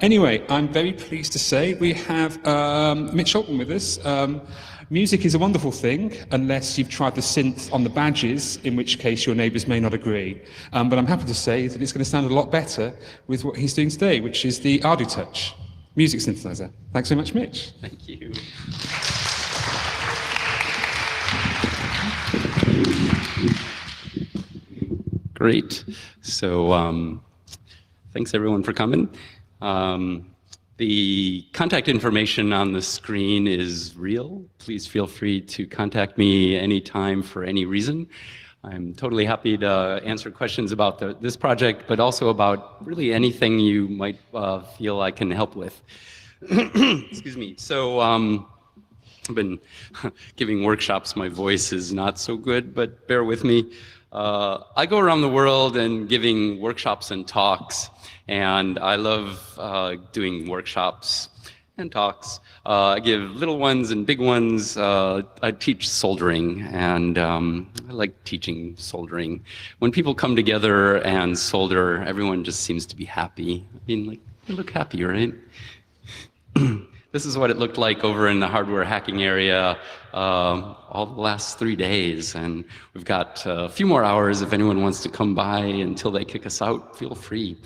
Anyway, I'm very pleased to say we have Mitch Altman with us. Music is a wonderful thing, unless you've tried the synth on the badges, in which case your neighbours may not agree. But I'm happy to say that it's going to sound a lot better with what he's doing today, which is the ArduTouch music synthesizer. Thanks so much, Mitch. Thank you. Great. So thanks everyone for coming. The contact information on the screen is real. Please feel free to contact me anytime for any reason. I'm totally happy to answer questions about this project, but also about really anything you might feel I can help with. Excuse me. So I've been giving workshops. My voice is not so good, but bear with me. I go around the world and giving workshops and talks, and I love doing workshops and talks. I give little ones and big ones. I teach soldering, and I like teaching soldering. When people come together and solder, everyone just seems to be happy. I mean, like, they look happy, right? This is what it looked like over in the hardware hacking area all the last 3 days, and we've got a few more hours. If anyone wants to come by until they kick us out, feel free.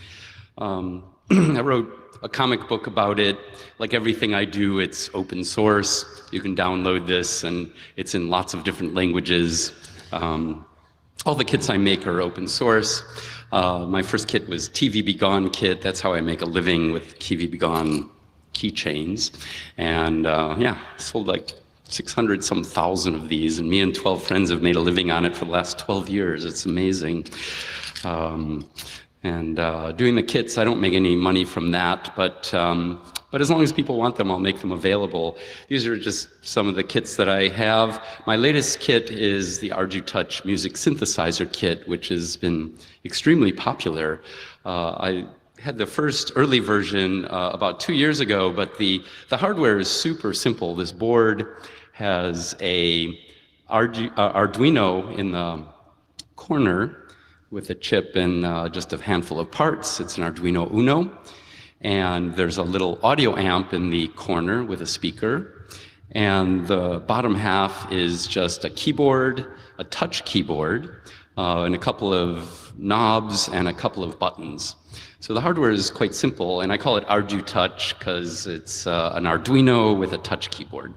I wrote a comic book about it. Like everything I do, it's open source. You can download this, and it's in lots of different languages. All the kits I make are open source. My first kit was TV Be Gone kit. That's how I make a living with TV Be Gone keychains, and yeah, sold like 600-some thousand of these, and me and 12 friends have made a living on it for the last 12 years. It's amazing. Doing the kits, I don't make any money from that, but as long as people want them, I'll make them available. These are just some of the kits that I have. My latest kit is the ArduTouch music synthesizer kit, which has been extremely popular. I had the first early version about 2 years ago, but the hardware is super simple. This board has a Arduino in the corner with a chip and just a handful of parts. It's an Arduino Uno. And there's a little audio amp in the corner with a speaker. And the bottom half is just a keyboard, a touch keyboard, and a couple of knobs and a couple of buttons. So the hardware is quite simple, and I call it ArduTouch because it's an Arduino with a touch keyboard.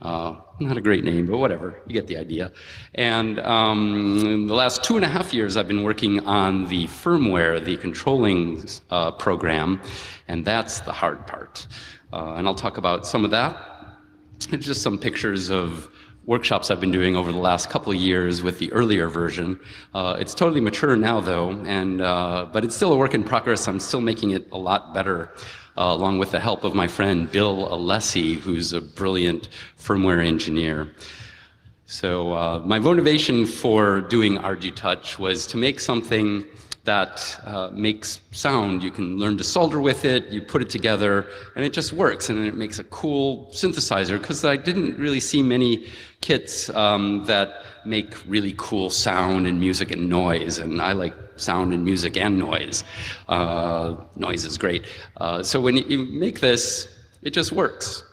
Not a great name, but whatever, you get the idea. And in the last 2.5 years, I've been working on the firmware, the controlling program, and that's the hard part. And I'll talk about some of that. It's just some pictures of workshops I've been doing over the last couple of years with the earlier version. It's totally mature now, though, and but it's still a work in progress. I'm still making it a lot better, along with the help of my friend Bill Alessi, who's a brilliant firmware engineer. So my motivation for doing ArduTouch was to make something that makes sound. You can learn to solder with it, you put it together, and it just works, and it makes a cool synthesizer, because I didn't really see many kits that make really cool sound and music and noise, and I like sound and music and noise. Noise is great. So when you make this, it just works.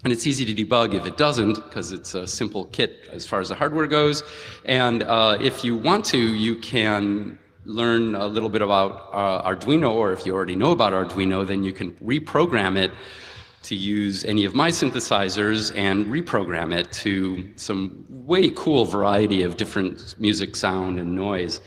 And it's easy to debug if it doesn't, because it's a simple kit as far as the hardware goes. And if you want to, you can learn a little bit about Arduino, or if you already know about Arduino, then you can reprogram it to use any of my synthesizers and reprogram it to some way cool variety of different music, sound, and noise.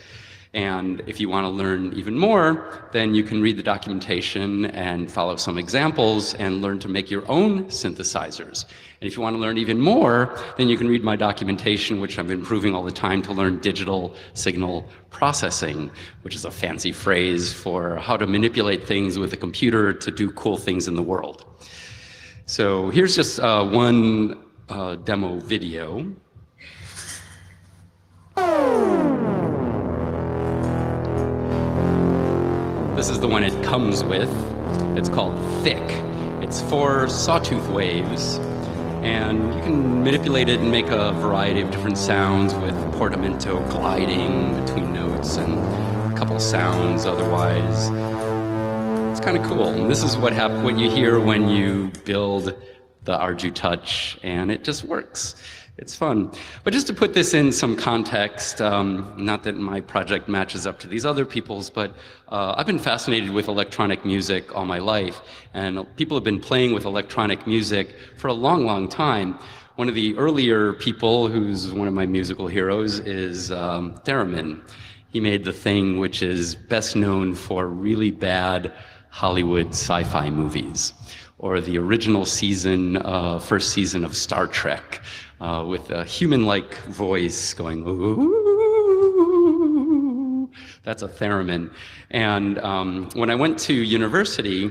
And if you want to learn even more, then you can read the documentation and follow some examples and learn to make your own synthesizers. And if you want to learn even more, then you can read my documentation, which I'm improving all the time, to learn digital signal processing, which is a fancy phrase for how to manipulate things with a computer to do cool things in the world. So here's just one demo video. This is the one it comes with. It's called Thick. It's 4 sawtooth waves, and you can manipulate it and make a variety of different sounds with Portamento gliding between notes and a couple sounds otherwise. It's kind of cool. And this is what you hear when you build the ArduTouch, and it just works. It's fun. But just to put this in some context, not that my project matches up to these other people's, but I've been fascinated with electronic music all my life, and people have been playing with electronic music for a long, long time. One of the earlier people, who's one of my musical heroes, is Theremin. He made the thing which is best known for really bad Hollywood sci-fi movies, or the original first season of Star Trek, with a human-like voice going, ooh. That's a theremin. And when I went to university,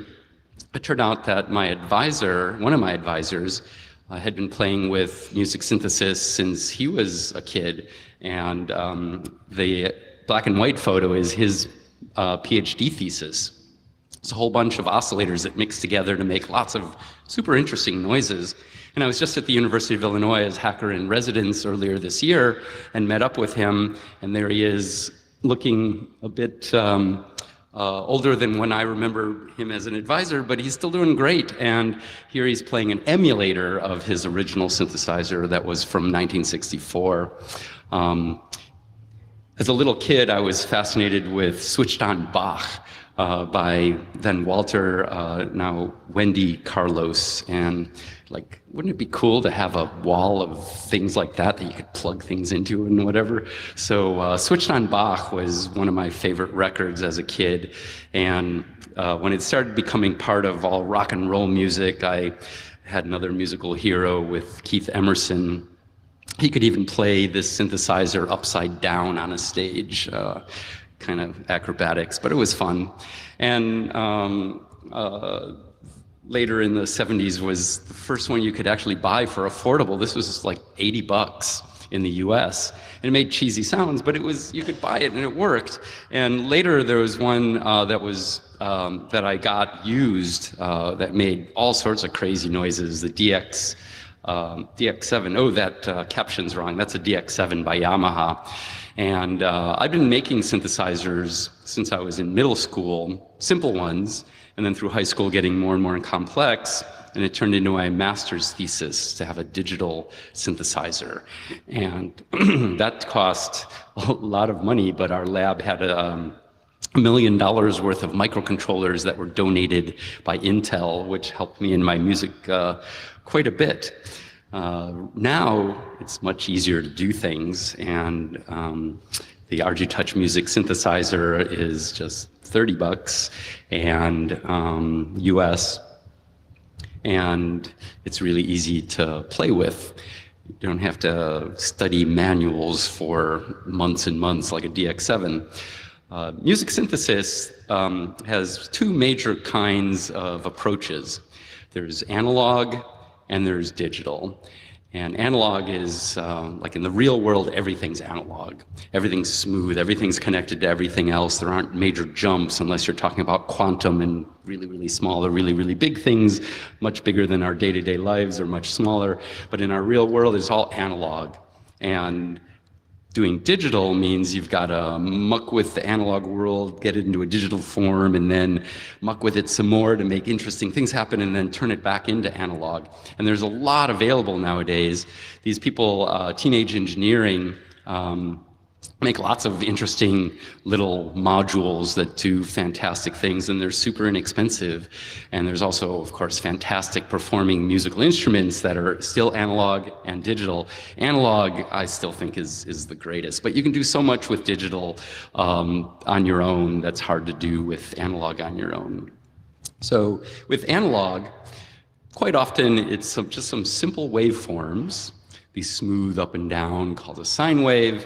it turned out that one of my advisors, had been playing with music synthesis since he was a kid, and the black and white photo is his PhD thesis. It's a whole bunch of oscillators that mix together to make lots of super interesting noises. And I was just at the University of Illinois as hacker in residence earlier this year and met up with him, and there he is looking a bit older than when I remember him as an advisor, but he's still doing great. And here he's playing an emulator of his original synthesizer that was from 1964. As a little kid, I was fascinated with Switched On Bach by then Walter, now Wendy Carlos. And like, wouldn't it be cool to have a wall of things like that you could plug things into and whatever? So Switched On Bach was one of my favorite records as a kid. And when it started becoming part of all rock and roll music, I had another musical hero with Keith Emerson. He could even play this synthesizer upside down on a stage, kind of acrobatics, but it was fun. And later in the 70s was the first one you could actually buy for affordable. This was like $80 in the US. And it made cheesy sounds, but you could buy it and it worked. And later there was one that I got used that made all sorts of crazy noises, the DX7. Oh, that caption's wrong. That's a DX7 by Yamaha. And I've been making synthesizers since I was in middle school, simple ones, and then through high school getting more and more complex, and it turned into my master's thesis to have a digital synthesizer. And that cost a lot of money, but our lab had $1 million worth of microcontrollers that were donated by Intel, which helped me in my music quite a bit. Now it's much easier to do things, and the ArduTouch music synthesizer is just $30 and US, and it's really easy to play with. You don't have to study manuals for months and months like a DX7. Music synthesis has two major kinds of approaches. There's analog and there's digital. And analog is, like in the real world, everything's analog. Everything's smooth, everything's connected to everything else. There aren't major jumps unless you're talking about quantum and really, really small or really, really big things, much bigger than our day-to-day lives or much smaller. But in our real world, it's all analog. And doing digital means you've got to muck with the analog world, get it into a digital form, and then muck with it some more to make interesting things happen, and then turn it back into analog. And there's a lot available nowadays. These people, teenage engineering, make lots of interesting little modules that do fantastic things, and they're super inexpensive. And there's also, of course, fantastic performing musical instruments that are still analog and digital. Analog, I still think, is the greatest, but you can do so much with digital on your own that's hard to do with analog on your own. So with analog, quite often it's just some simple waveforms, these smooth up and down called a sine wave,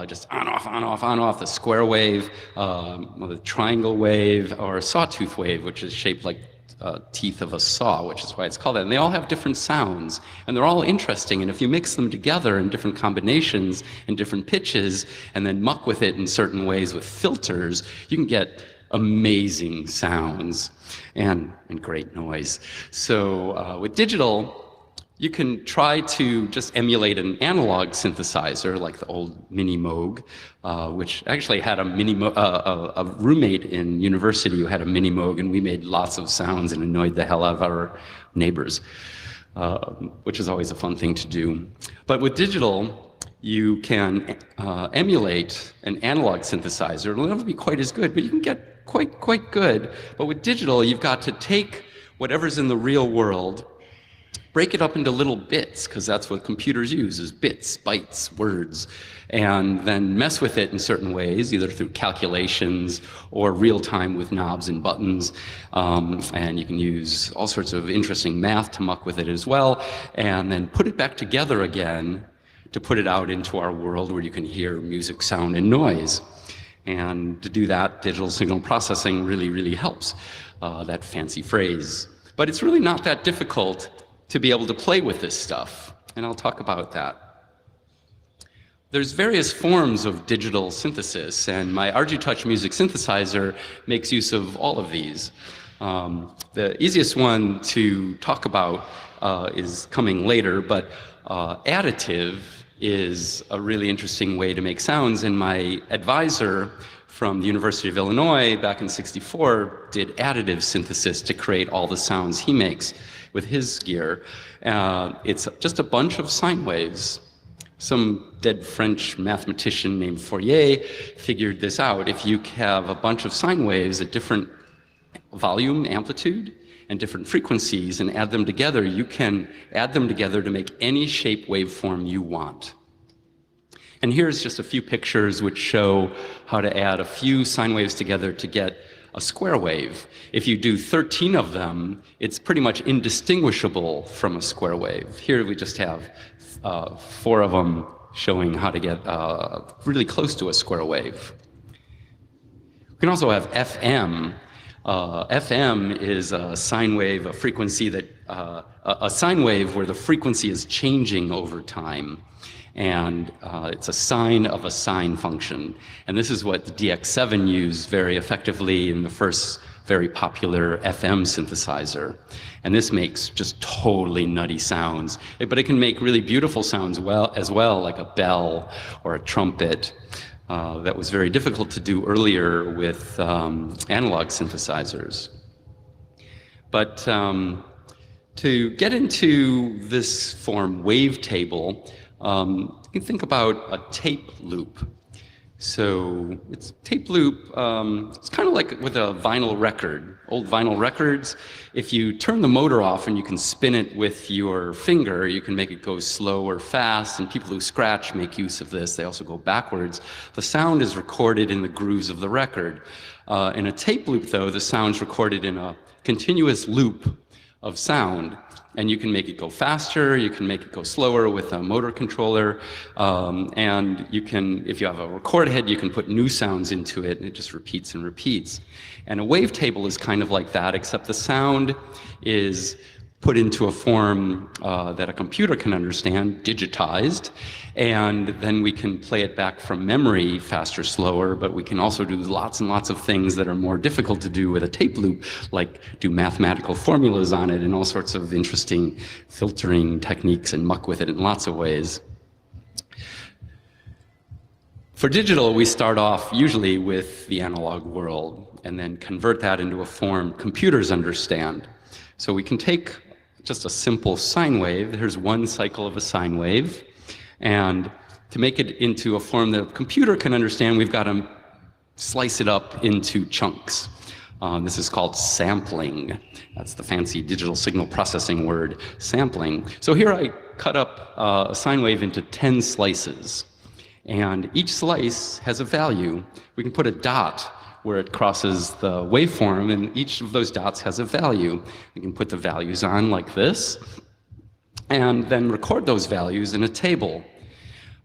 just on, off, on, off, on, off, the square wave, the triangle wave, or a sawtooth wave, which is shaped like teeth of a saw, which is why it's called that. And they all have different sounds, and they're all interesting. And if you mix them together in different combinations and different pitches, and then muck with it in certain ways with filters, you can get amazing sounds and great noise. So with digital, You can try to just emulate an analog synthesizer like the old Mini Moog, which actually had a roommate in university who had a Mini Moog, and we made lots of sounds and annoyed the hell out of our neighbors, which is always a fun thing to do. But with digital, you can emulate an analog synthesizer. It'll never be quite as good, but you can get quite good. But with digital, you've got to take whatever's in the real world, break it up into little bits, because that's what computers use, is bits, bytes, words, and then mess with it in certain ways, either through calculations or real time with knobs and buttons. And you can use all sorts of interesting math to muck with it as well, and then put it back together again to put it out into our world where you can hear music, sound, and noise. And to do that, digital signal processing really helps, that fancy phrase. But it's really not that difficult to be able to play with this stuff, and I'll talk about that. There's various forms of digital synthesis, and my ArduTouch music synthesizer makes use of all of these. The easiest one to talk about is coming later, but additive is a really interesting way to make sounds, and my advisor from the University of Illinois back in '64 did additive synthesis to create all the sounds he makes with his gear. It's just a bunch of sine waves. Some dead French mathematician named Fourier figured this out. If you have a bunch of sine waves at different volume, amplitude, and different frequencies and add them together, you can add them together to make any shape waveform you want. And here's just a few pictures which show how to add a few sine waves together to get a square wave. If you do 13 of them, it's pretty much indistinguishable from a square wave. Here we just have 4 of them showing how to get really close to a square wave. We can also have FM. FM is a sine wave, a frequency that, a sine wave where the frequency is changing over time. And it's a sine of a sine function. And this is what the DX7 used very effectively in the first very popular FM synthesizer. And this makes just totally nutty sounds. But it can make really beautiful sounds as well, like a bell or a trumpet. That was very difficult to do earlier with analog synthesizers. But to get into this form wavetable, you can think about a tape loop. So it's tape loop, it's kind of like with a vinyl record, old vinyl records. If you turn the motor off and you can spin it with your finger, you can make it go slow or fast, and people who scratch make use of this. They also go backwards. The sound is recorded in the grooves of the record. In a tape loop, though, the sound's recorded in a continuous loop of sound. And you can make it go faster, you can make it go slower with a motor controller, and you can, if you have a record head, you can put new sounds into it, and it just repeats and repeats. And a wavetable is kind of like that, except the sound is put into a form that a computer can understand, digitized, and then we can play it back from memory faster, slower, but we can also do lots and lots of things that are more difficult to do with a tape loop, like do mathematical formulas on it and all sorts of interesting filtering techniques and muck with it in lots of ways. For digital, we start off usually with the analog world and then convert that into a form computers understand. So we can take just a simple sine wave. Here's one cycle of a sine wave. And to make it into a form that a computer can understand, we've got to slice it up into chunks. This is called sampling. That's the fancy digital signal processing word, sampling. So here I cut up a sine wave into 10 slices. And each slice has a value. We can put a dot where it crosses the waveform, and each of those dots has a value. We can put the values on like this, and then record those values in a table.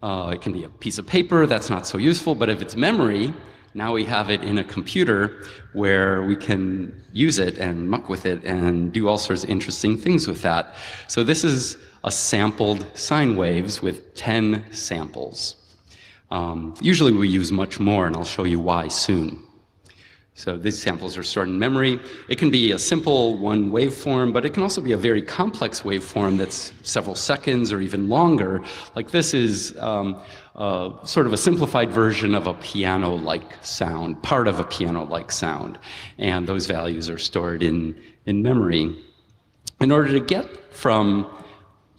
It can be a piece of paper, that's not so useful, but if it's memory, now we have it in a computer where we can use it and muck with it and do all sorts of interesting things with that. So this is a sampled sine waves with 10 samples. Usually we use much more, and I'll show you why soon. So these samples are stored in memory. It can be a simple one waveform, but it can also be a very complex waveform that's several seconds or even longer. Like this is sort of a simplified version of a piano-like sound, part of a piano-like sound. And those values are stored in memory. In order to get from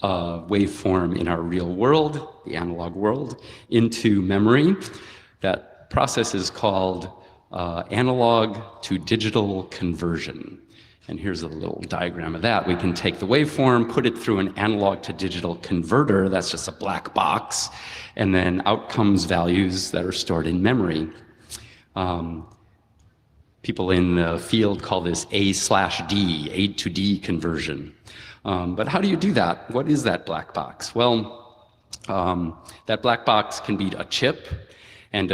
a waveform in our real world, the analog world, into memory, that process is called analog to digital conversion. And here's a little diagram of that. We can take the waveform, put it through an analog to digital converter, that's just a black box, and then out comes values that are stored in memory. People in the field call this A/D, A to D conversion. But how do you do that? What is that black box? Well, that black box can be a chip, and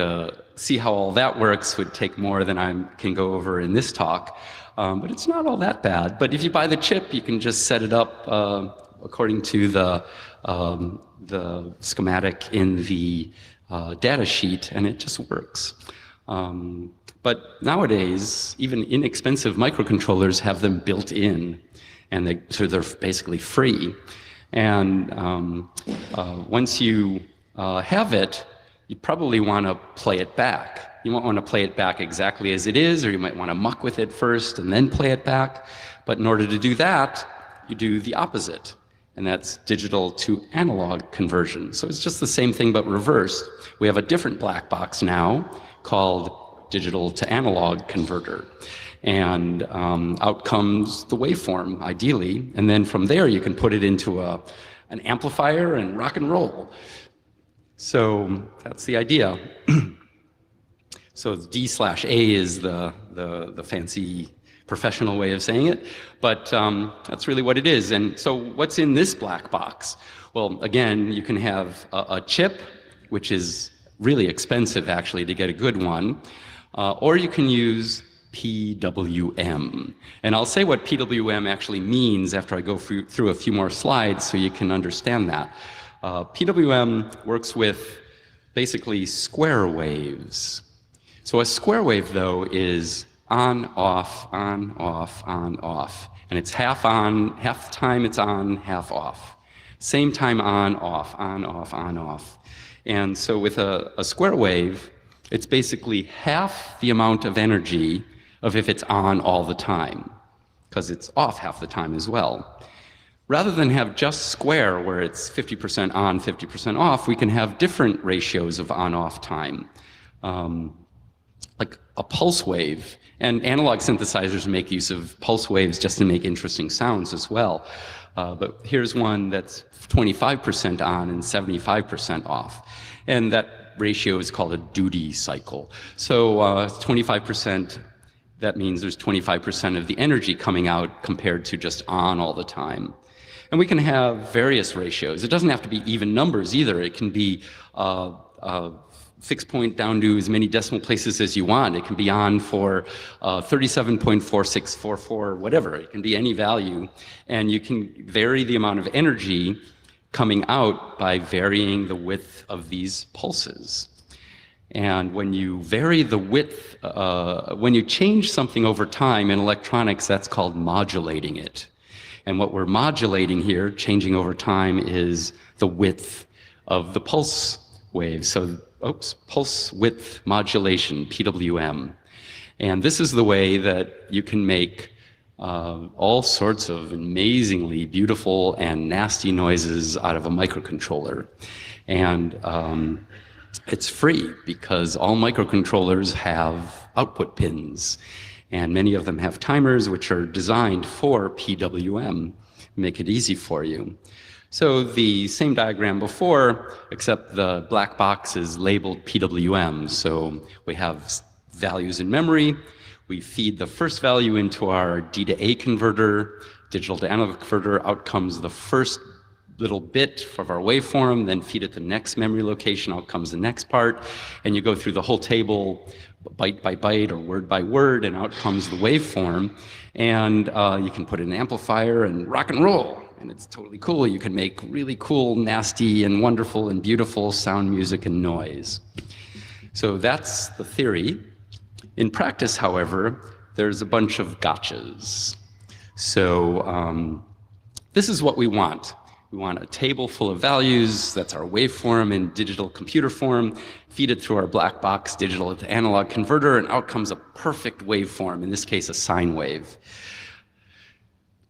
see how all that works would take more than I can go over in this talk. But it's not all that bad. But if you buy the chip, you can just set it up according to the schematic in the data sheet, and it just works. But nowadays, even inexpensive microcontrollers have them built in, and so they're basically free. And once you have it, you probably want to play it back. You might want to play it back exactly as it is, or you might want to muck with it first and then play it back. But in order to do that, you do the opposite, and that's digital to analog conversion. So it's just the same thing but reversed. We have a different black box now called digital to analog converter. And out comes the waveform, ideally, and then from there you can put it into an amplifier and rock and roll. So that's the idea. So D/A is the fancy professional way of saying it, but that's really what it is. And so what's in this black box? Well, again, you can have a chip, which is really expensive actually to get a good one, or you can use PWM. And I'll say what PWM actually means after I go through a few more slides so you can understand that. PWM works with basically square waves. So a square wave, though, is on, off, on, off, on, off. And it's half on, half the time it's on, half off. Same time on, off, on, off, on, off. And so with a square wave, it's basically half the amount of energy of if it's on all the time, because it's off half the time as well. Rather than have just square, where it's 50% on, 50% off, we can have different ratios of on-off time, like a pulse wave. And analog synthesizers make use of pulse waves just to make interesting sounds as well. But here's one that's 25% on and 75% off. And that ratio is called a duty cycle. So 25%, that means there's 25% of the energy coming out compared to just on all the time. And we can have various ratios. It doesn't have to be even numbers either. It can be fixed point down to as many decimal places as you want. It can be on for 37.4644, whatever. It can be any value. And you can vary the amount of energy coming out by varying the width of these pulses. And when you vary the width, when you change something over time in electronics, that's called modulating it. And what we're modulating here, changing over time, is the width of the pulse wave. So, pulse width modulation, PWM. And this is the way that you can make all sorts of amazingly beautiful and nasty noises out of a microcontroller. And it's free because all microcontrollers have output pins. And many of them have timers which are designed for PWM, make it easy for you. So the same diagram before, except the black box is labeled PWM. So we have values in memory. We feed the first value into our D to A converter, digital to analog converter. Out comes the first little bit of our waveform, then feed it the next memory location. Out comes the next part. And you go through the whole table byte by byte or word by word, and out comes the waveform. And you can put in an amplifier and rock and roll, and it's totally cool. You can make really cool, nasty, and wonderful and beautiful sound, music, and noise. So that's the theory. In practice, however, there's a bunch of gotchas. So this is what we want. We want a table full of values, that's our waveform in digital computer form, feed it through our black box digital to analog converter, and out comes a perfect waveform, in this case a sine wave.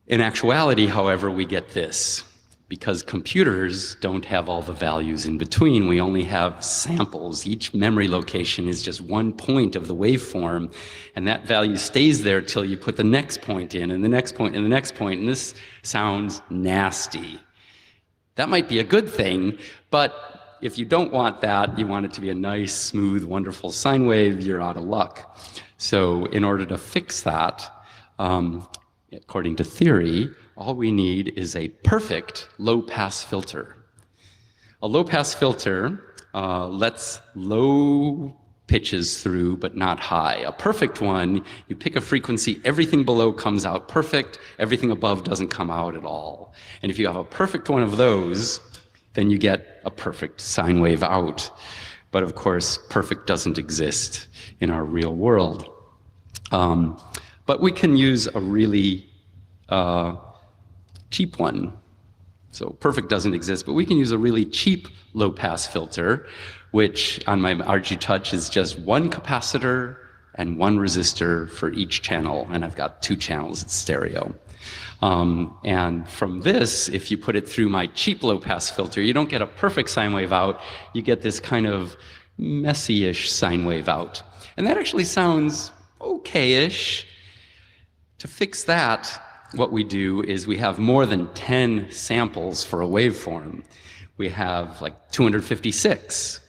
In actuality, however, we get this. Because computers don't have all the values in between, we only have samples. Each memory location is just one point of the waveform, and that value stays there till you put the next point in, and the next point, and the next point, and this sounds nasty. That might be a good thing, but if you don't want that, you want it to be a nice, smooth, wonderful sine wave, you're out of luck. So in order to fix that, according to theory, all we need is a perfect low-pass filter. A low-pass filter lets low pitches through, but not high. A perfect one, you pick a frequency, everything below comes out perfect, everything above doesn't come out at all. And if you have a perfect one of those, then you get a perfect sine wave out. But of course, perfect doesn't exist in our real world. But we can use a really cheap one. So perfect doesn't exist, but we can use a really cheap low-pass filter, which on my ArduTouch is just one capacitor and one resistor for each channel, and I've got 2 channels, it's stereo. And from this, if you put it through my cheap low-pass filter, you don't get a perfect sine wave out, you get this kind of messy-ish sine wave out. And that actually sounds okay-ish. To fix that, what we do is we have more than 10 samples for a waveform. We have like 256.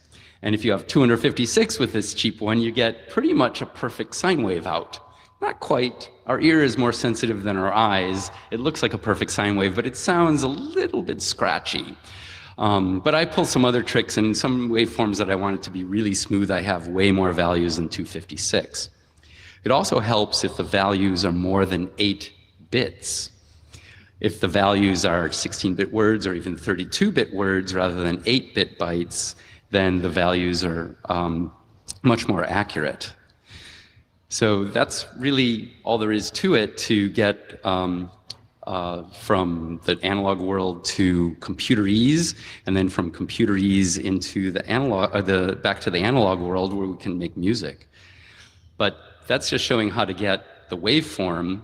And if you have 256 with this cheap one, you get pretty much a perfect sine wave out. Not quite. Our ear is more sensitive than our eyes. It looks like a perfect sine wave, but it sounds a little bit scratchy. But I pull some other tricks, and some waveforms that I want it to be really smooth, I have way more values than 256. It also helps if the values are more than 8 bits. If the values are 16-bit words or even 32-bit words rather than 8-bit bytes, then the values are much more accurate. So that's really all there is to it to get from the analog world to computerese, and then from computerese into the analog, back to the analog world where we can make music. But that's just showing how to get the waveform.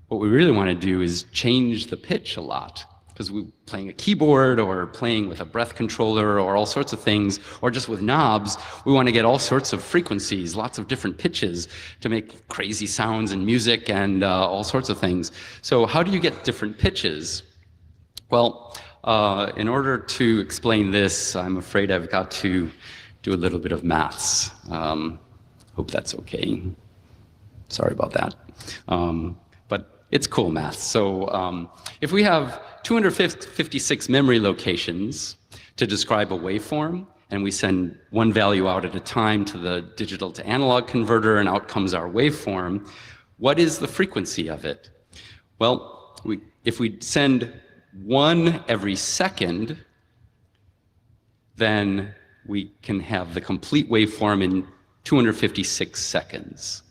What we really want to do is change the pitch a lot, because we're playing a keyboard or playing with a breath controller or all sorts of things, or just with knobs, we want to get all sorts of frequencies, lots of different pitches to make crazy sounds and music and all sorts of things. So how do you get different pitches? Well, in order to explain this, I'm afraid I've got to do a little bit of maths. Hope that's okay. Sorry about that. But it's cool math. So if we have 256 memory locations to describe a waveform, and we send one value out at a time to the digital to analog converter, and out comes our waveform, what is the frequency of it? Well, if we send one every second, then we can have the complete waveform in 256 seconds.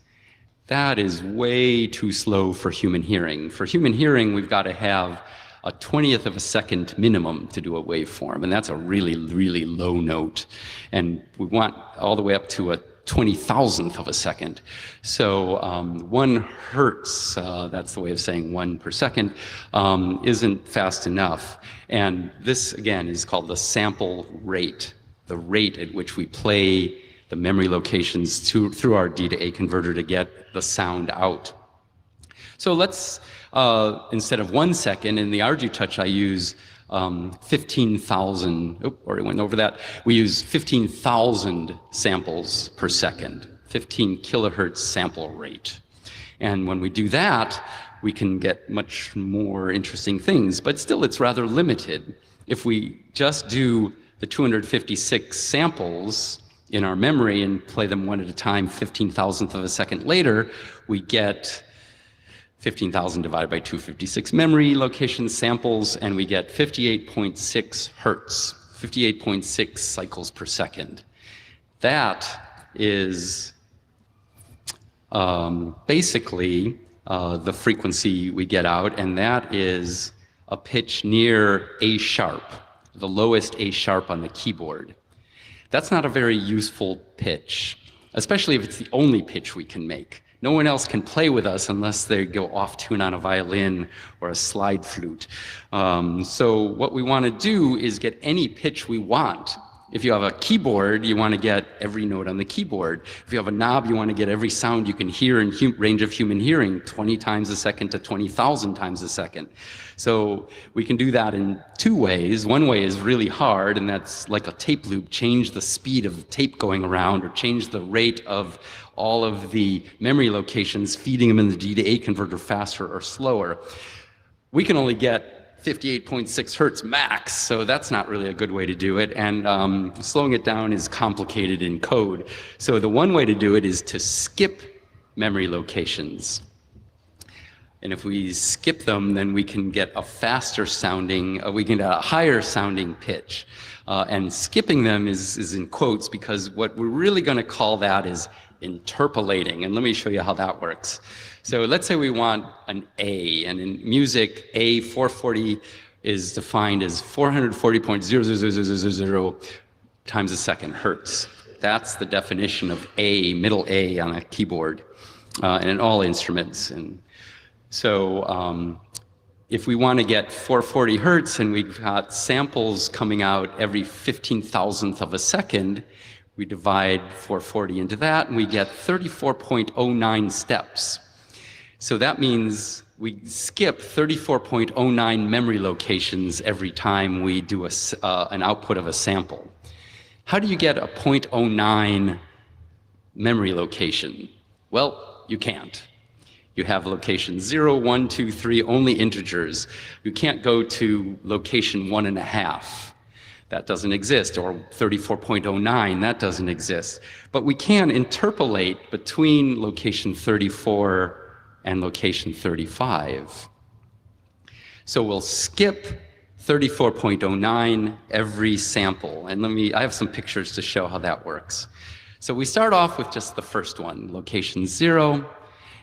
That is way too slow for human hearing. For human hearing, we've got to have a 20th of a second minimum to do a waveform, and that's a really, really low note. And we want all the way up to a 20,000th of a second. So 1 hertz, that's the way of saying 1 per second, isn't fast enough. And this, again, is called the sample rate, the rate at which we play the memory locations through our D to A converter to get the sound out. So let's, instead of 1 second, in the ArduTouch I use 15,000, already went over that. We use 15,000 samples per second, 15 kilohertz sample rate. And when we do that, we can get much more interesting things, but still it's rather limited. If we just do the 256 samples in our memory and play them one at a time 15,000th of a second later, we get 15,000 divided by 256 memory location samples, and we get 58.6 hertz, 58.6 cycles per second. That is basically the frequency we get out, and that is a pitch near A sharp, the lowest A sharp on the keyboard. That's not a very useful pitch, especially if it's the only pitch we can make. No one else can play with us unless they go off tune on a violin or a slide flute. So what we want to do is get any pitch we want. If you have a keyboard, you want to get every note on the keyboard. If you have a knob, you want to get every sound you can hear in range of human hearing, 20 times a second to 20,000 times a second. So we can do that in two ways. One way is really hard, and that's like a tape loop. Change the speed of tape going around, or change the rate of all of the memory locations, feeding them in the D to A converter faster or slower. We can only get 58.6 hertz max, so that's not really a good way to do it, and slowing it down is complicated in code. So the one way to do it is to skip memory locations. And if we skip them, then we can get a faster sounding, we can get a higher sounding pitch. And skipping them is in quotes, because what we're really going to call that is interpolating. And let me show you how that works. So let's say we want an A, and in music, A 440 is defined as 440.00000 times a second hertz. That's the definition of A, middle A on a keyboard, and in all instruments. And so if we want to get 440 hertz and we've got samples coming out every 15,000th of a second, we divide 440 into that and we get 34.09 steps. So that means we skip 34.09 memory locations every time we do an output of a sample. How do you get a 0.09 memory location? Well, you can't. You have location 0, 1, 2, 3, only integers. You can't go to location 1.5. That doesn't exist, or 34.09, that doesn't exist. But we can interpolate between location 34 and location 35. So we'll skip 34.09 every sample. And I have some pictures to show how that works. So we start off with just the first one, location 0,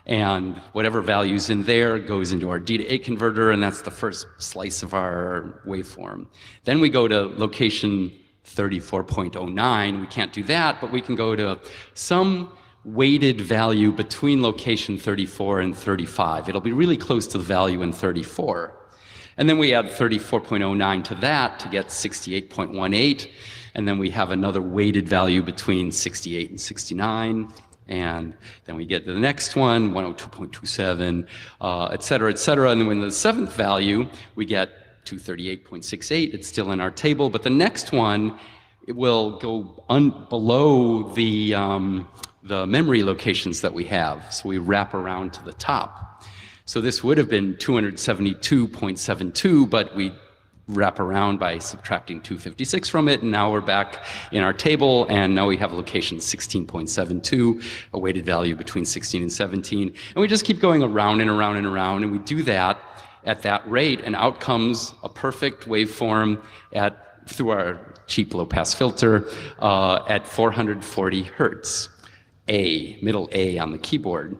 and whatever value's in there goes into our D to A converter, and that's the first slice of our waveform. Then we go to location 34.09. We can't do that, but we can go to some weighted value between location 34 and 35. It'll be really close to the value in 34. And then we add 34.09 to that to get 68.18. And then we have another weighted value between 68 and 69. And then we get to the next one, 102.27, et cetera, et cetera. And then when the seventh value, we get 238.68. It's still in our table. But the next one, it will go below the memory locations that we have. So we wrap around to the top. So this would have been 272.72, but we wrap around by subtracting 256 from it, and now we're back in our table, and now we have location 16.72, a weighted value between 16 and 17, and we just keep going around and around and around, and we do that at that rate, and out comes a perfect waveform through our cheap low-pass filter at 440 hertz. A, middle A on the keyboard.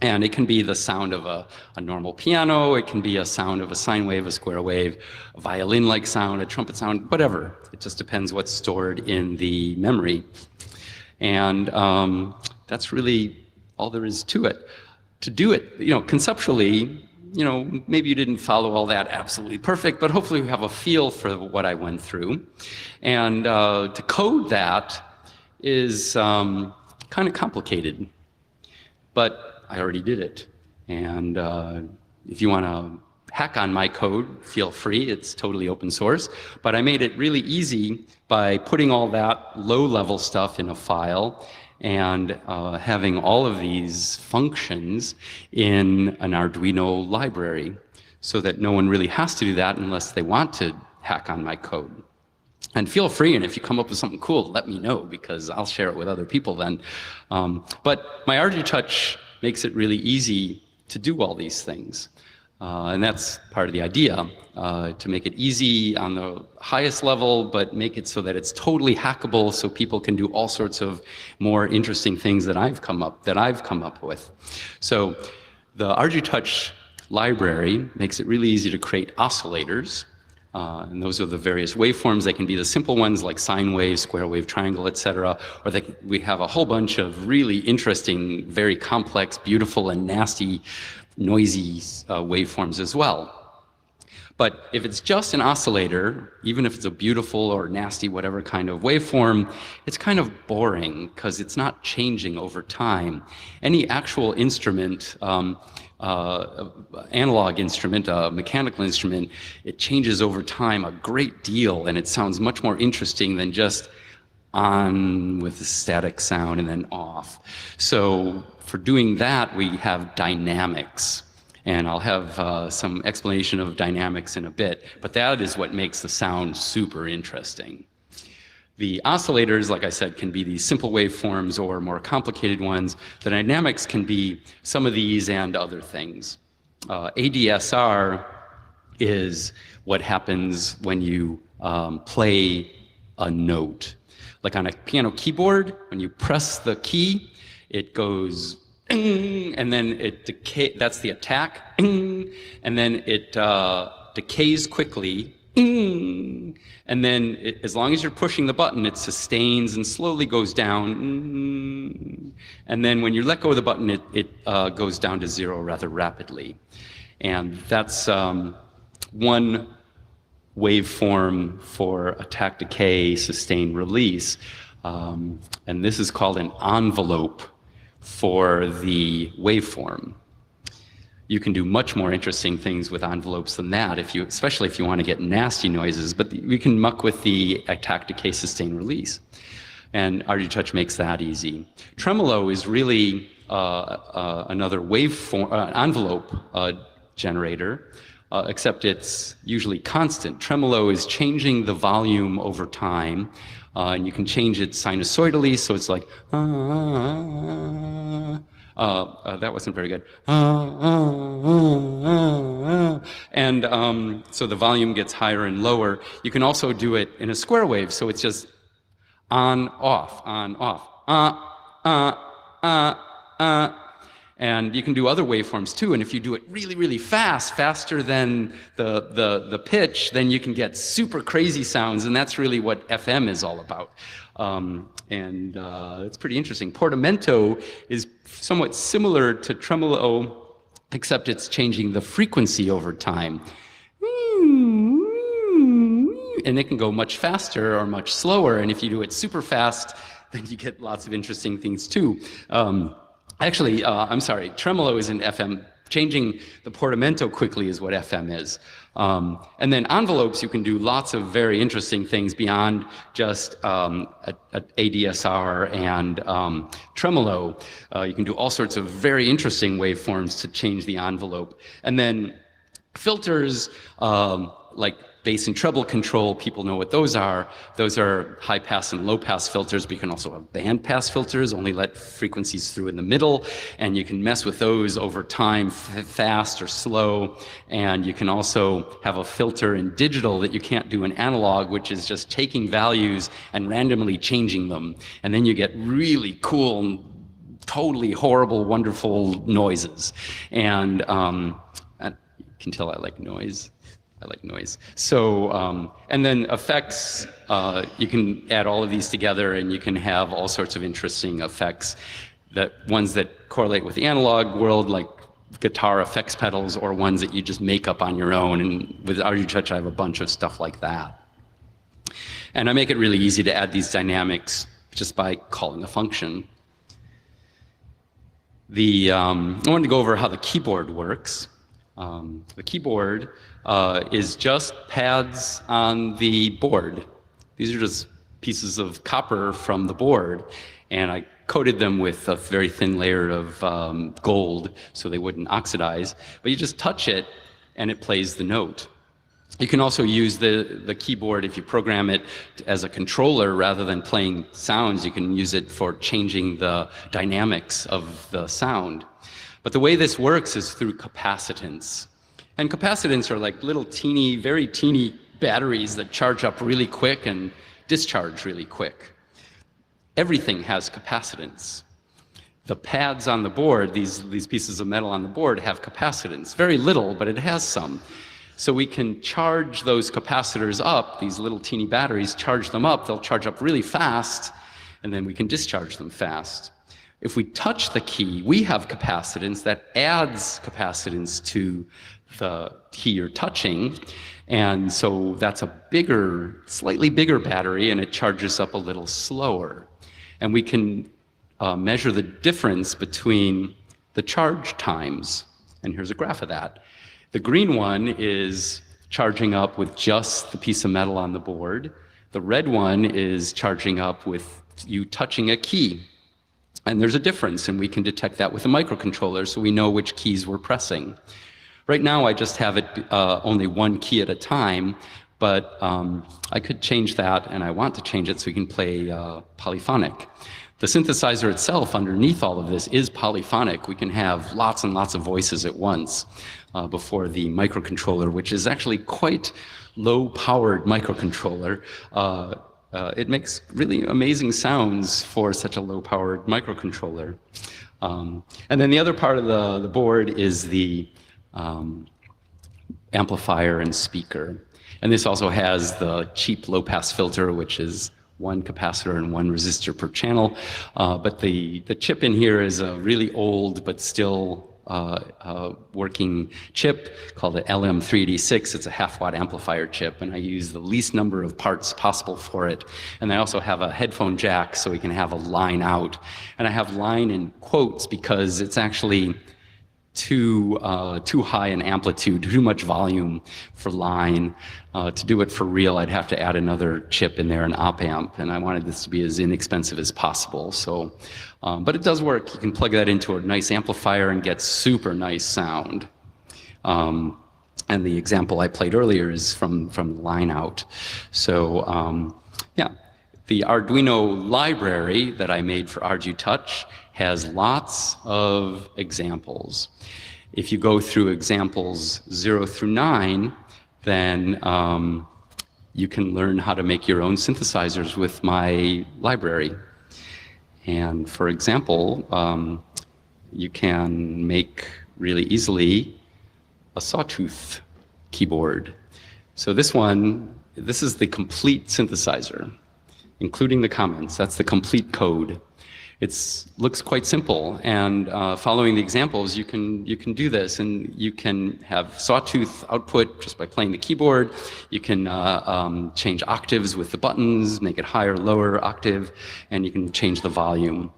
And it can be the sound of a normal piano, it can be a sound of a sine wave, a square wave, a violin-like sound, a trumpet sound, whatever. It just depends what's stored in the memory. And that's really all there is to it. To do it, conceptually, maybe you didn't follow all that absolutely perfect, but hopefully you have a feel for what I went through. And to code that is kind of complicated, but I already did it. And if you want to hack on my code, feel free. It's totally open source. But I made it really easy by putting all that low-level stuff in a file and having all of these functions in an Arduino library so that no one really has to do that unless they want to hack on my code. And feel free, and if you come up with something cool, let me know, because I'll share it with other people then. But my ArduTouch makes it really easy to do all these things. And that's part of the idea, to make it easy on the highest level, but make it so that it's totally hackable so people can do all sorts of more interesting things that I've come up with. So the ArduTouch library makes it really easy to create oscillators. And those are the various waveforms. They can be the simple ones like sine wave, square wave, triangle, etc. Or we have a whole bunch of really interesting, very complex, beautiful, and nasty, noisy waveforms as well. But if it's just an oscillator, even if it's a beautiful or nasty, whatever kind of waveform, it's kind of boring because it's not changing over time. Any actual instrument, analog instrument, a mechanical instrument, it changes over time a great deal, and it sounds much more interesting than just on with a static sound and then off. So for doing that, we have dynamics. And I'll have some explanation of dynamics in a bit, but that is what makes the sound super interesting. The oscillators, like I said, can be these simple waveforms or more complicated ones. The dynamics can be some of these and other things. Adsr is what happens when you play a note. Like on a piano keyboard, when you press the key, it goes and then it decays, that's the attack, and then it decays quickly, and then as long as you're pushing the button, it sustains and slowly goes down, and then when you let go of the button, it goes down to zero rather rapidly. And that's one waveform for attack, decay, sustain, release, and this is called an envelope for the waveform. You can do much more interesting things with envelopes than that, especially if you want to get nasty noises, but we can muck with the attack, decay, sustain, release. And ArduTouch makes that easy. Tremolo is really another waveform, envelope generator, except it's usually constant. Tremolo is changing the volume over time, and you can change it sinusoidally, so it's like, that wasn't very good. And so the volume gets higher and lower. You can also do it in a square wave, so it's just on, off, and you can do other waveforms too, and if you do it really, really fast, faster than the pitch, then you can get super crazy sounds, and that's really what FM is all about. It's pretty interesting. Portamento is somewhat similar to Tremolo, except it's changing the frequency over time. And it can go much faster or much slower, and if you do it super fast, then you get lots of interesting things too. Actually, I'm sorry, Tremolo isn't FM. Changing the Portamento quickly is what FM is. And then envelopes, you can do lots of very interesting things beyond just ADSR and Tremolo. You can do all sorts of very interesting waveforms to change the envelope. And then filters, like bass and treble control, people know what those are. Those are high pass and low pass filters, but you can also have band pass filters, only let frequencies through in the middle, and you can mess with those over time, fast or slow. And you can also have a filter in digital that you can't do in analog, which is just taking values and randomly changing them. And then you get really cool, totally horrible, wonderful noises. And you can tell I like noise. I like noise. So, and then effects, you can add all of these together and you can have all sorts of interesting effects, ones that correlate with the analog world, like guitar effects pedals, or ones that you just make up on your own. And with ArduTouch, I have a bunch of stuff like that. And I make it really easy to add these dynamics just by calling a function. I wanted to go over how the keyboard works. The keyboard is just pads on the board. These are just pieces of copper from the board, and I coated them with a very thin layer of gold so they wouldn't oxidize. But you just touch it, and it plays the note. You can also use the keyboard, if you program it as a controller rather than playing sounds, you can use it for changing the dynamics of the sound. But the way this works is through capacitance. And capacitance are like little teeny, very teeny batteries that charge up really quick and discharge really quick. Everything has capacitance. The pads on the board, these pieces of metal on the board, have capacitance. Very little, but it has some. So we can charge those capacitors up, these little teeny batteries, charge them up. They'll charge up really fast, and then we can discharge them fast. If we touch the key, we have capacitance that adds capacitance to the key you're touching. And so that's a bigger, slightly bigger battery, and it charges up a little slower. And we can measure the difference between the charge times. And here's a graph of that. The green one is charging up with just the piece of metal on the board. The red one is charging up with you touching a key. And there's a difference, and we can detect that with a microcontroller, so we know which keys we're pressing. Right now, I just have it only one key at a time, but I could change that, and I want to change it so we can play polyphonic. The synthesizer itself, underneath all of this, is polyphonic. We can have lots and lots of voices at once before the microcontroller, which is actually quite low-powered microcontroller. It makes really amazing sounds for such a low-powered microcontroller. And then the other part of the board is the amplifier and speaker. And this also has the cheap low-pass filter, which is one capacitor and one resistor per channel. But the chip in here is a really old but still working chip called the LM386. It's a half-watt amplifier chip, and I use the least number of parts possible for it. And I also have a headphone jack so we can have a line out. And I have line in quotes because it's actually too high in amplitude, too much volume for line. To do it for real, I'd have to add another chip in there, an op amp, and I wanted this to be as inexpensive as possible. So, but it does work. You can plug that into a nice amplifier and get super nice sound. And the example I played earlier is from line out. So, yeah, the Arduino library that I made for ArduTouch has lots of examples. If you go through examples 0 through 9, then you can learn how to make your own synthesizers with my library. And for example, you can make really easily a Sawtooth keyboard. So this is the complete synthesizer, including the comments. That's the complete code. It looks quite simple, and following the examples, you can do this, and you can have Sawtooth output just by playing the keyboard. You can change octaves with the buttons, make it higher, lower octave, and you can change the volume.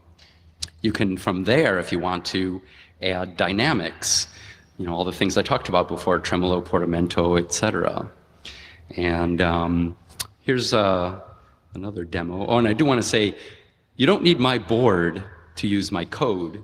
You can, from there, if you want to, add dynamics. You know, all the things I talked about before, Tremolo, Portamento, etc. And here's another demo. Oh, and I do want to say, you don't need my board to use my code.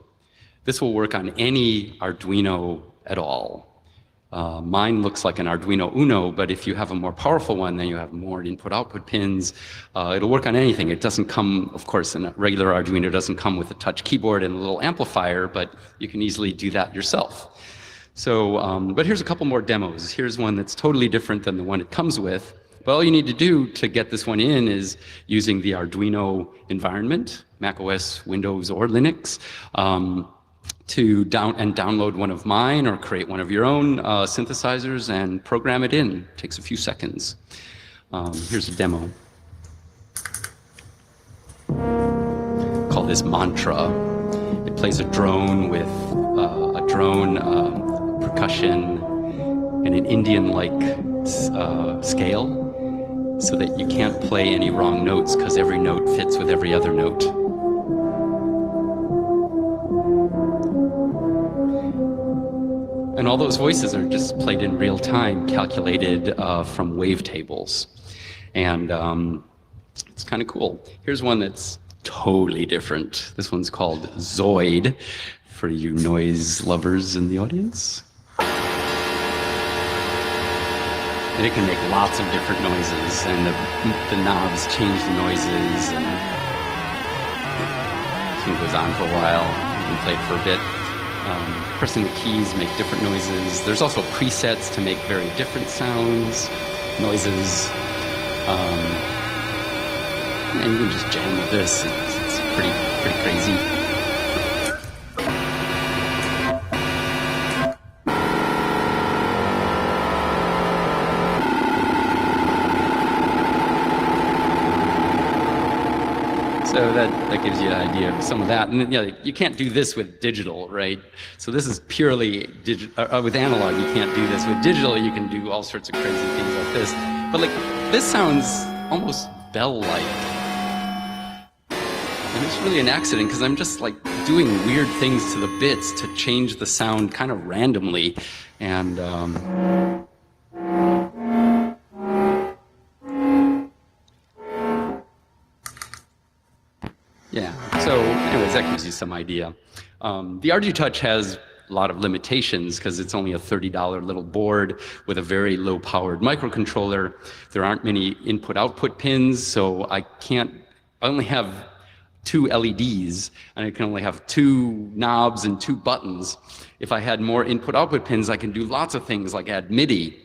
This will work on any Arduino at all. Mine looks like an Arduino Uno, but if you have a more powerful one, then you have more input-output pins. It'll work on anything. It doesn't come, of course, in a regular Arduino doesn't come with a touch keyboard and a little amplifier, but you can easily do that yourself. So, but here's a couple more demos. Here's one that's totally different than the one it comes with. But all you need to do to get this one in is using the Arduino environment, macOS, Windows, or Linux, to download one of mine or create one of your own synthesizers and program it in. It takes a few seconds. Here's a demo. Call this Mantra. It plays a drone with a drone, percussion, and an Indian-like scale, so that you can't play any wrong notes because every note fits with every other note. And all those voices are just played in real time, calculated from wavetables. And it's kind of cool. Here's one that's totally different. This one's called Zoid, for you noise lovers in the audience. And it can make lots of different noises, and the knobs change the noises, and this one goes on for a while. You can play it for a bit. Pressing the keys make different noises. There's also presets to make very different sounds, noises. And you can just jam with this. It's pretty crazy. So that gives you an idea of some of that. And you can't do this with digital, right? So this is purely with analog. You can't do this. With digital, you can do all sorts of crazy things like this. But this sounds almost bell-like. And it's really an accident because I'm just doing weird things to the bits to change the sound kind of randomly. And yeah, so anyways, that gives you some idea. The ArduTouch has a lot of limitations because it's only a $30 little board with a very low-powered microcontroller. There aren't many input-output pins, so I only have 2 LEDs, and I can only have 2 knobs and 2 buttons. If I had more input-output pins, I can do lots of things like add MIDI.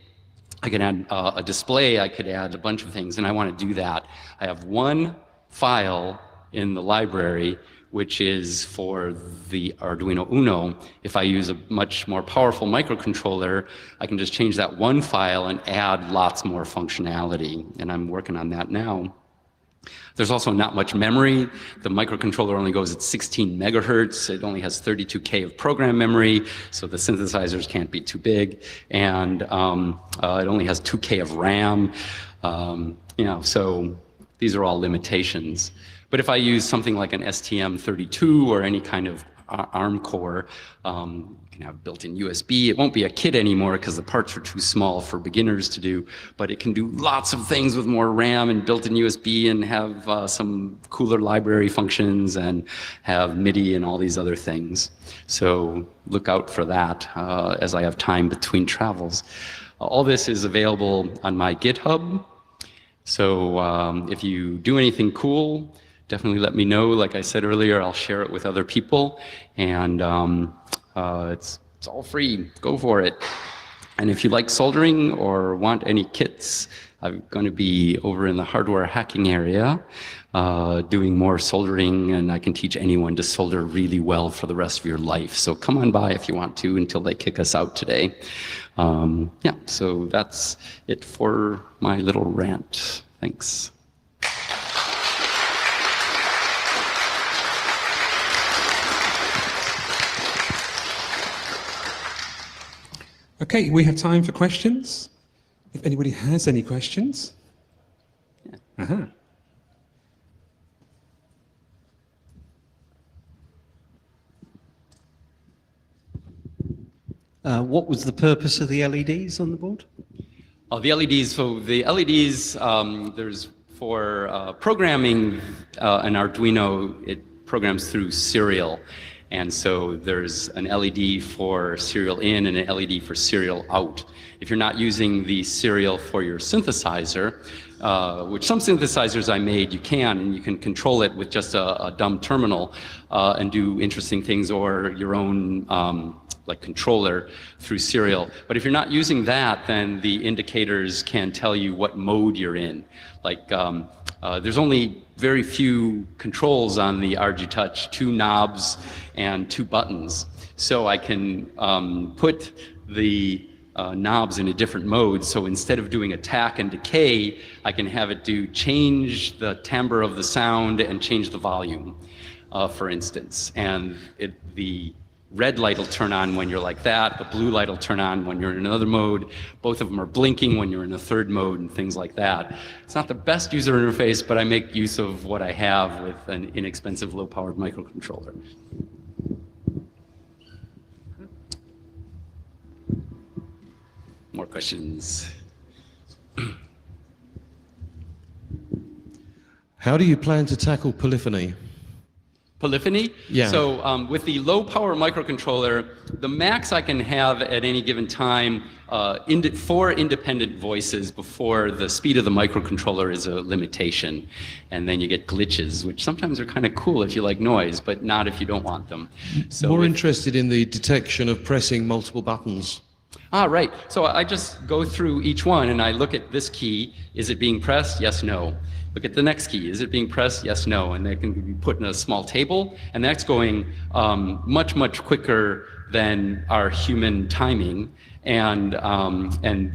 I can add a display, I could add a bunch of things, and I want to do that. I have one file in the library, which is for the Arduino Uno. If I use a much more powerful microcontroller, I can just change that one file and add lots more functionality, and I'm working on that now. There's also not much memory. The microcontroller only goes at 16 megahertz. It only has 32K of program memory, so the synthesizers can't be too big. And it only has 2K of RAM. So these are all limitations. But if I use something like an STM32 or any kind of ARM core, you can have built-in USB. It won't be a kit anymore because the parts are too small for beginners to do, but it can do lots of things with more RAM and built-in USB and have some cooler library functions and have MIDI and all these other things. So look out for that as I have time between travels. All this is available on my GitHub. So if you do anything cool, definitely let me know. Like I said earlier, I'll share it with other people, and it's all free. Go for it. And if you like soldering or want any kits, I'm going to be over in the hardware hacking area doing more soldering, and I can teach anyone to solder really well for the rest of your life. So come on by if you want to until they kick us out today. Yeah, so that's it for my little rant. Thanks. Okay, we have time for questions. If anybody has any questions. Yeah. What was the purpose of the LEDs on the board? Oh, the LEDs. So the LEDs, there's for programming an Arduino, it programs through serial. And so there's an LED for serial in and an LED for serial out. If you're not using the serial for your synthesizer, which some synthesizers I made, you can control it with just a dumb terminal and do interesting things, or your own like controller through serial. But if you're not using that, then the indicators can tell you what mode you're in. Like there's only very few controls on the ArduTouch, 2 knobs and 2 buttons. So I can put the knobs in a different mode. So instead of doing attack and decay, I can have it do change the timbre of the sound and change the volume, for instance. And the red light will turn on when you're like that. The blue light will turn on when you're in another mode. Both of them are blinking when you're in a third mode and things like that. It's not the best user interface, but I make use of what I have with an inexpensive, low-powered microcontroller. More questions? How do you plan to tackle polyphony? Polyphony? Yeah. So with the low power microcontroller, the max I can have at any given time, 4 independent voices before the speed of the microcontroller is a limitation. And then you get glitches, which sometimes are kind of cool if you like noise, but not if you don't want them. So More interested in the detection of pressing multiple buttons. Ah, right. So I just go through each one and I look at this key. Is it being pressed? Yes, no. Look at the next key. Is it being pressed? Yes, no. And they can be put in a small table. And that's going much, much quicker than our human timing. And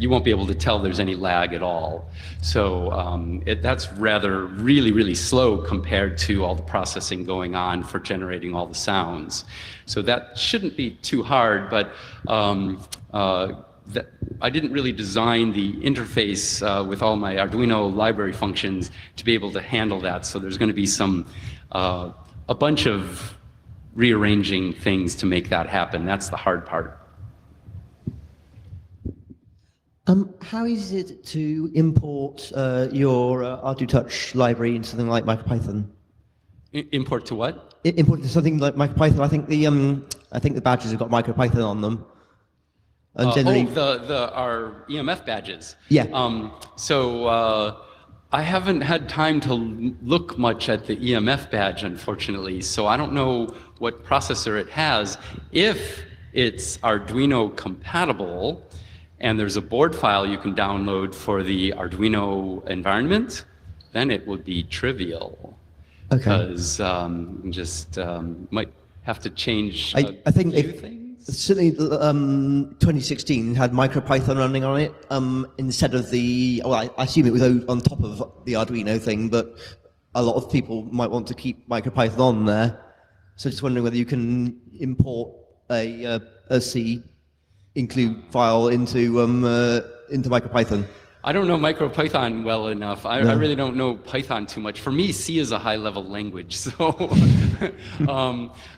you won't be able to tell there's any lag at all. So that's rather really, really slow compared to all the processing going on for generating all the sounds. So that shouldn't be too hard, but I didn't really design the interface with all my Arduino library functions to be able to handle that. So there's going to be a bunch of rearranging things to make that happen. That's the hard part. How easy is it to import your ArduTouch library into something like MicroPython? Import to what? Import to something like MicroPython. I think the badges have got MicroPython on them. And generally, our EMF badges. Yeah. I haven't had time to look much at the EMF badge, unfortunately. So I don't know what processor it has. If it's Arduino compatible, and there's a board file you can download for the Arduino environment, then it would be trivial. Okay. Because might have to change I think few things. Certainly 2016 had MicroPython running on it instead of I assume it was on top of the Arduino thing, but a lot of people might want to keep MicroPython on there. So just wondering whether you can import a C include file into MicroPython. I don't know MicroPython well enough. I really don't know Python too much. For me, C is a high-level language. So,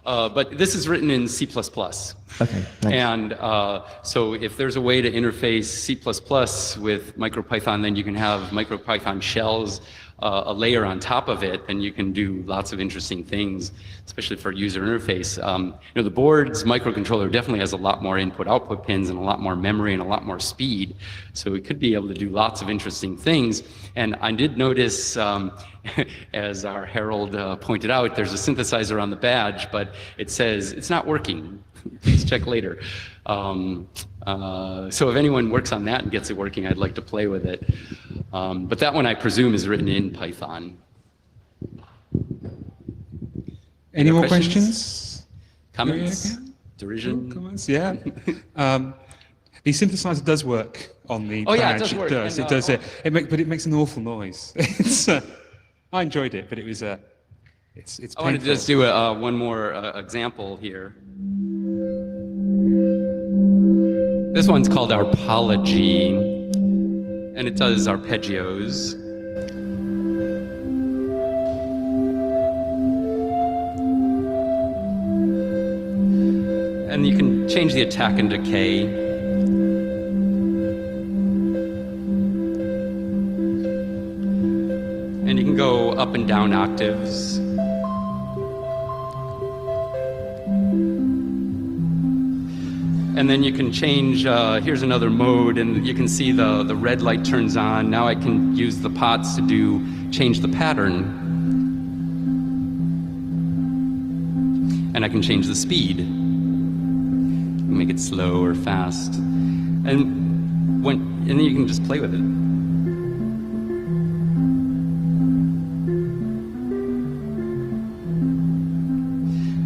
but this is written in C++. Okay. Thanks. And so if there's a way to interface C++ with MicroPython, then you can have MicroPython shells, a layer on top of it, and you can do lots of interesting things, especially for user interface. The board's microcontroller definitely has a lot more input-output pins and a lot more memory and a lot more speed. So it could be able to do lots of interesting things. And I did notice, as our Herald pointed out, there's a synthesizer on the badge, but it says it's not working. Please check later. So if anyone works on that and gets it working, I'd like to play with it. But that one, I presume, is written in Python. Any more questions? Comments? Derision? Comments? Yeah. The synthesizer does work on the badge. Yeah, it does work. It does. But it makes an awful noise. I enjoyed it, but it was it's painful. I wanted to just do one more example here. This one's called Arpology, and it does arpeggios. And you can change the attack and decay. And you can go up and down octaves. And then you can change, here's another mode, and you can see the red light turns on. Now I can use the pots to change the pattern. And I can change the speed. Make it slow or fast. And then you can just play with it.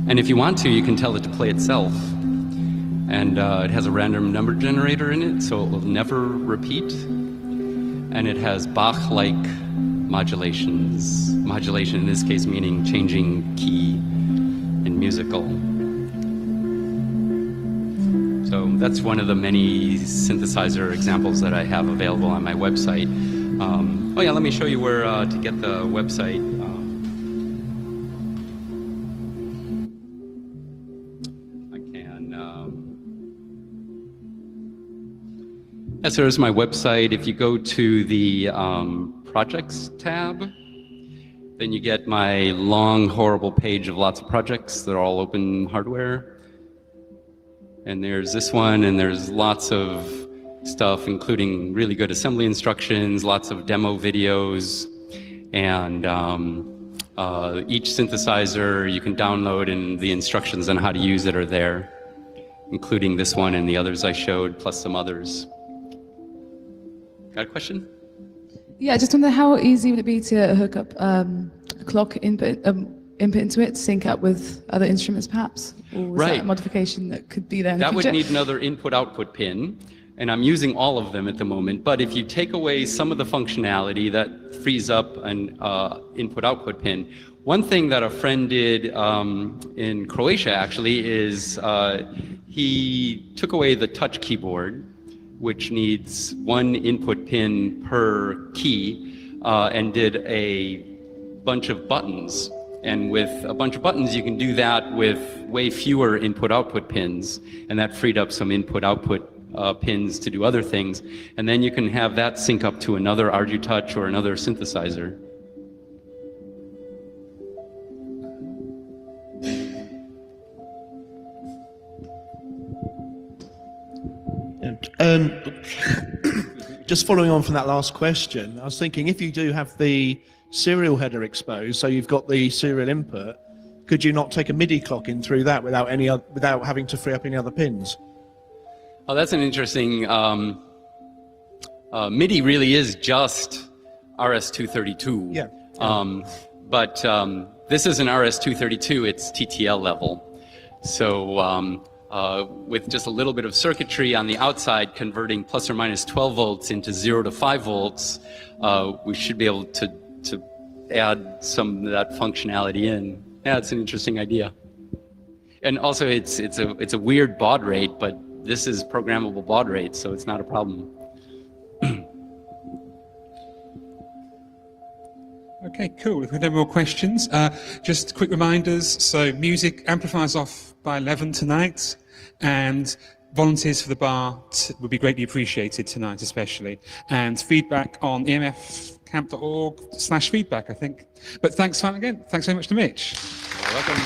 And if you want to, you can tell it to play itself. And it has a random number generator in it, so it will never repeat. And it has Bach-like modulations. Modulation in this case meaning changing key in musical. So that's one of the many synthesizer examples that I have available on my website. Let me show you where to get the website. So there's my website. If you go to the projects tab, Then you get my long, horrible page of lots of projects that are all open hardware. And there's this one, and there's lots of stuff, including really good assembly instructions, lots of demo videos, and each synthesizer you can download, and the instructions on how to use it are there, including this one and the others I showed, plus some others. Got a question? Yeah, I just wonder how easy would it be to hook up a clock input into it, sync up with other instruments perhaps? Or was that a modification that could be there in the future? That would need another input-output pin, and I'm using all of them at the moment. But if you take away some of the functionality, that frees up an input-output pin. One thing that a friend did in Croatia actually is he took away the touch keyboard, which needs one input pin per key, and did a bunch of buttons. And with a bunch of buttons, you can do that with way fewer input-output pins, and that freed up some input-output pins to do other things. And then you can have that sync up to another ArduTouch or another synthesizer. Just following on from that last question, I was thinking if you do have the serial header exposed, so you've got the serial input, could you not take a MIDI clock in through that without having to free up any other pins? Oh, that's an interesting. MIDI really is just RS-232. Yeah. But this is an RS-232. It's TTL level. So with just a little bit of circuitry on the outside, converting plus or minus 12 volts into 0 to 5 volts, we should be able to add some of that functionality in. Yeah, it's an interesting idea. And also, it's a weird baud rate, but this is programmable baud rate, so it's not a problem. Okay, cool. If we have no more questions, just quick reminders. So music amplifiers off by 11 tonight, and volunteers for the bar would be greatly appreciated tonight, especially. And feedback on emfcamp.org/feedback, I think. But thanks again. Thanks very much to Mitch. You're welcome.